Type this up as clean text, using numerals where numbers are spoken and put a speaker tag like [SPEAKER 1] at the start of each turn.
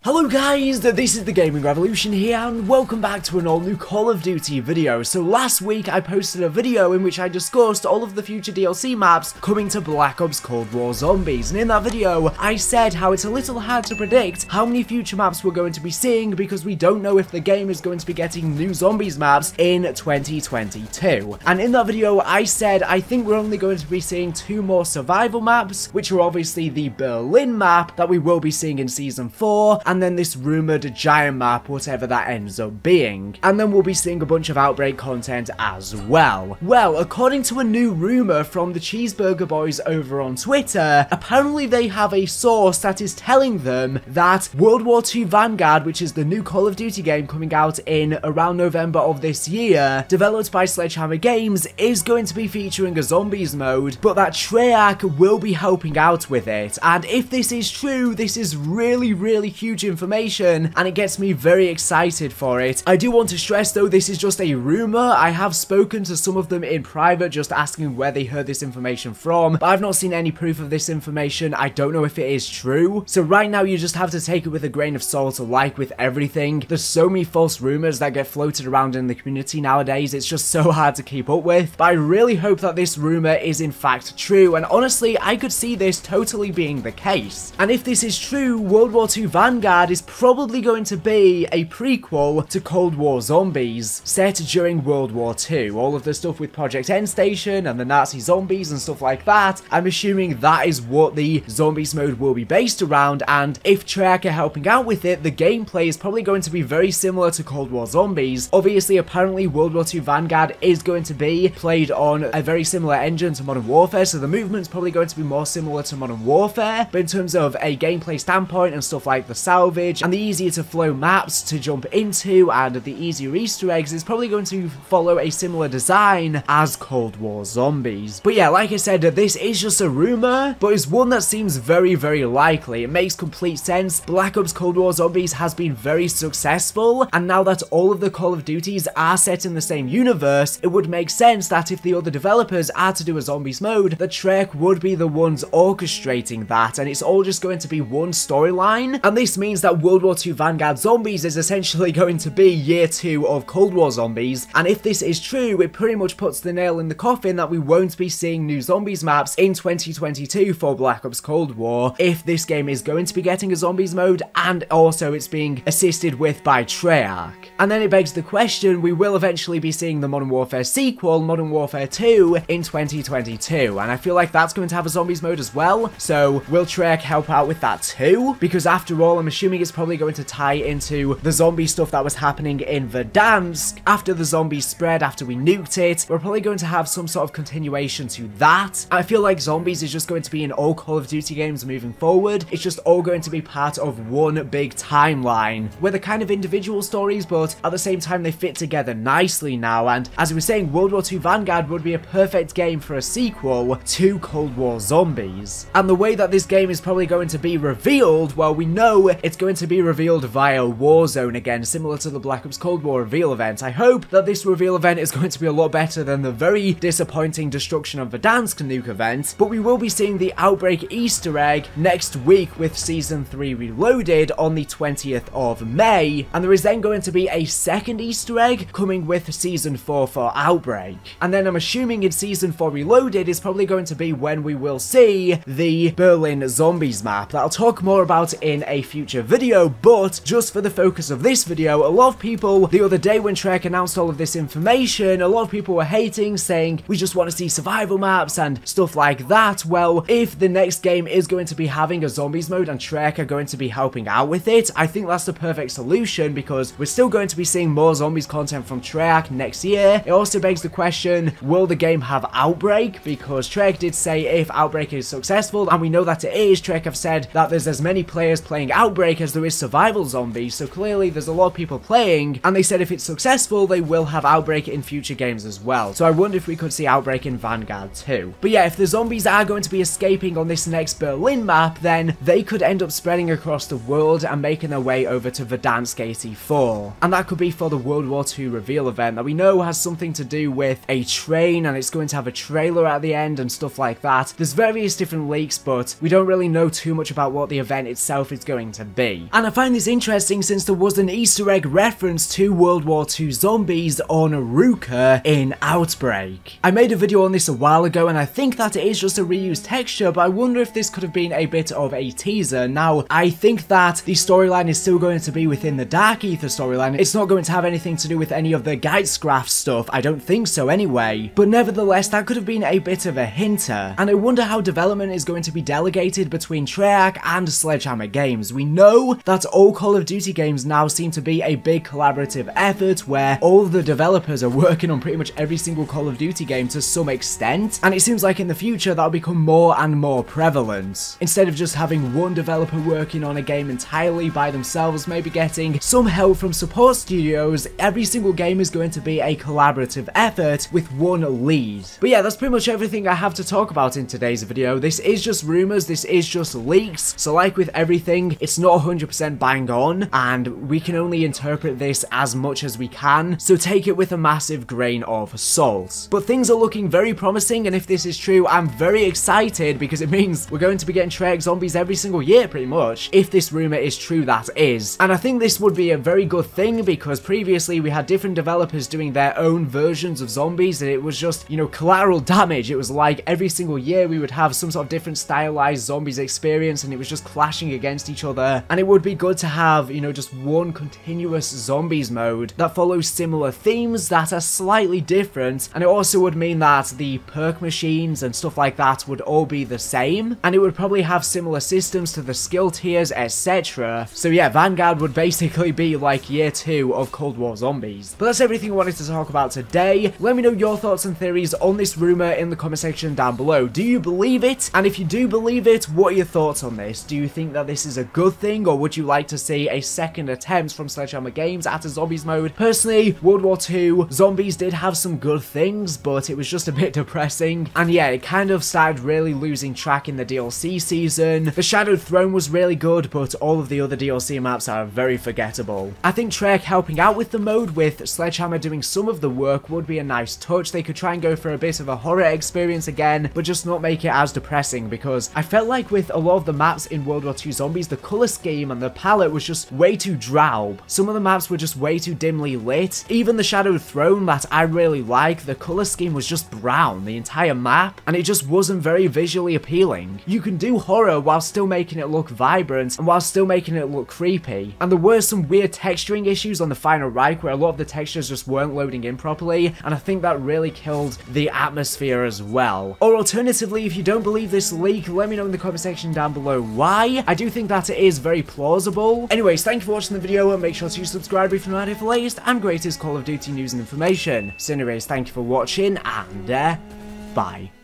[SPEAKER 1] Hello guys, this is the Gaming Revolution here and welcome back to an all new Call of Duty video. So last week I posted a video in which I discussed all of the future DLC maps coming to Black Ops Cold War Zombies, and in that video I said how it's a little hard to predict how many future maps we're going to be seeing because we don't know if the game is going to be getting new Zombies maps in 2022. And in that video I said I think we're only going to be seeing two more survival maps, which are obviously the Berlin map that we will be seeing in Season 4, and then this rumoured giant map, whatever that ends up being. And then we'll be seeing a bunch of Outbreak content as well. Well, according to a new rumour from the Cheeseburger Boys over on Twitter, apparently they have a source that is telling them that WWII Vanguard, which is the new Call of Duty game coming out in around November of this year, developed by Sledgehammer Games, is going to be featuring a zombies mode, but that Treyarch will be helping out with it. And if this is true, this is really huge information, and it gets me very excited for it. I do want to stress though, this is just a rumor. I have spoken to some of them in private just asking where they heard this information from, but I've not seen any proof of this information. I don't know if it is true. So right now you just have to take it with a grain of salt, like with everything. There's so many false rumors that get floated around in the community nowadays, it's just so hard to keep up with. But I really hope that this rumor is in fact true, and honestly I could see this totally being the case. And if this is true, WWII Vanguard is probably going to be a prequel to Cold War Zombies, set during World War II. All of the stuff with Project Endstation and the Nazi zombies and stuff like that, I'm assuming that is what the Zombies mode will be based around, and if Treyarch are helping out with it, the gameplay is probably going to be very similar to Cold War Zombies. Obviously, apparently WWII Vanguard is going to be played on a very similar engine to Modern Warfare, so the movement's probably going to be more similar to Modern Warfare, but in terms of a gameplay standpoint and stuff like the salvage and the easier to flow maps to jump into and the easier Easter eggs, is probably going to follow a similar design as Cold War Zombies. But yeah, like I said, this is just a rumor, but it's one that seems very likely. It makes complete sense. Black Ops Cold War Zombies has been very successful, and now that all of the Call of Duties are set in the same universe, it would make sense that if the other developers are to do a Zombies mode, that Treyarch would be the ones orchestrating that, and it's all just going to be one storyline. And this means that WWII Vanguard Zombies is essentially going to be year 2 of Cold War Zombies, and if this is true, it pretty much puts the nail in the coffin that we won't be seeing new Zombies maps in 2022 for Black Ops Cold War, if this game is going to be getting a Zombies mode, and also it's being assisted with by Treyarch. And then it begs the question, we will eventually be seeing the Modern Warfare sequel, Modern Warfare 2, in 2022, and I feel like that's going to have a Zombies mode as well, so will Treyarch help out with that too? Because after all, I'm assuming it's probably going to tie into the zombie stuff that was happening in Verdansk after the zombies spread, after we nuked it. We're probably going to have some sort of continuation to that. I feel like Zombies is just going to be in all Call of Duty games moving forward. It's just all going to be part of one big timeline where they're kind of individual stories, but at the same time they fit together nicely now. And as I was saying, WWII Vanguard would be a perfect game for a sequel to Cold War Zombies. And the way that this game is probably going to be revealed, well, we know it's going to be revealed via Warzone again, similar to the Black Ops Cold War reveal event. I hope that this reveal event is going to be a lot better than the very disappointing Destruction of Verdansk nuke event, but we will be seeing the Outbreak Easter egg next week with Season 3 Reloaded on the 20th of May, and there is then going to be a second Easter egg coming with Season 4 for Outbreak. And then I'm assuming in Season 4 Reloaded is probably going to be when we will see the Berlin Zombies map that I'll talk more about in a future video, but just for the focus of this video, a lot of people the other day when Treyarch announced all of this information, a lot of people were hating, saying we just want to see survival maps and stuff like that. Well, if the next game is going to be having a Zombies mode and Treyarch are going to be helping out with it, I think that's the perfect solution, because we're still going to be seeing more Zombies content from Treyarch next year. It also begs the question, will the game have Outbreak? Because Treyarch did say if Outbreak is successful, and we know that it is. Treyarch have said that there's as many players playing Outbreak as there is survival zombies, so clearly there's a lot of people playing, and they said if it's successful they will have Outbreak in future games as well. So I wonder if we could see Outbreak in Vanguard too. But yeah, if the zombies are going to be escaping on this next Berlin map, then they could end up spreading across the world and making their way over to Verdansk 84, and that could be for the World War II reveal event that we know has something to do with a train, and it's going to have a trailer at the end and stuff like that. There's various different leaks, but we don't really know too much about what the event itself is going to might be. And I find this interesting since there was an Easter egg reference to WW2 Zombies on Ruka in Outbreak. I made a video on this a while ago and I think that it is just a reused texture, but I wonder if this could have been a bit of a teaser. Now, I think that the storyline is still going to be within the Dark Aether storyline. It's not going to have anything to do with any of the Geizkraft stuff. I don't think so anyway. But nevertheless, that could have been a bit of a hinter. And I wonder how development is going to be delegated between Treyarch and Sledgehammer Games. We know that all Call of Duty games now seem to be a big collaborative effort where all of the developers are working on pretty much every single Call of Duty game to some extent. And it seems like in the future that'll become more and more prevalent. Instead of just having one developer working on a game entirely by themselves, maybe getting some help from support studios, every single game is going to be a collaborative effort with one lead. But yeah, that's pretty much everything I have to talk about in today's video. This is just rumors, this is just leaks, so like with everything, it's not 100% bang on, and we can only interpret this as much as we can, so take it with a massive grain of salt. But things are looking very promising, and if this is true, I'm very excited because it means we're going to be getting Treyarch Zombies every single year pretty much, if this rumor is true, that is. And I think this would be a very good thing because previously we had different developers doing their own versions of Zombies and it was just, you know, collateral damage. It was like every single year we would have some sort of different stylized Zombies experience and it was just clashing against each other. And it would be good to have, you know, just one continuous Zombies mode that follows similar themes that are slightly different, and it also would mean that the perk machines and stuff like that would all be the same, and it would probably have similar systems to the skill tiers, etc. So yeah, Vanguard would basically be like year 2 of Cold War Zombies. But that's everything I wanted to talk about today. Let me know your thoughts and theories on this rumor in the comment section down below. Do you believe it? And if you do believe it, what are your thoughts on this? Do you think that this is a good thing, or would you like to see a second attempt from Sledgehammer Games at a Zombies mode? Personally, WW2 Zombies did have some good things, but it was just a bit depressing. And yeah, it kind of started really losing track in the DLC season. The Shadowed Throne was really good, but all of the other DLC maps are very forgettable. I think Treyarch helping out with the mode, with Sledgehammer doing some of the work, would be a nice touch. They could try and go for a bit of a horror experience again, but just not make it as depressing, because I felt like with a lot of the maps in WW2 Zombies, the color scheme and the palette was just way too drab. Some of the maps were just way too dimly lit. Even the Shadowed Throne that I really like, the color scheme was just brown, the entire map, and it just wasn't very visually appealing. You can do horror while still making it look vibrant and while still making it look creepy. And there were some weird texturing issues on the final Reich where a lot of the textures just weren't loading in properly, and I think that really killed the atmosphere as well. Or alternatively, if you don't believe this leak, let me know in the comment section down below why. I do think that it is very plausible. Anyways, thank you for watching the video, and make sure to subscribe if you're not here for the latest and greatest Call of Duty news and information. So anyways, thank you for watching, and bye.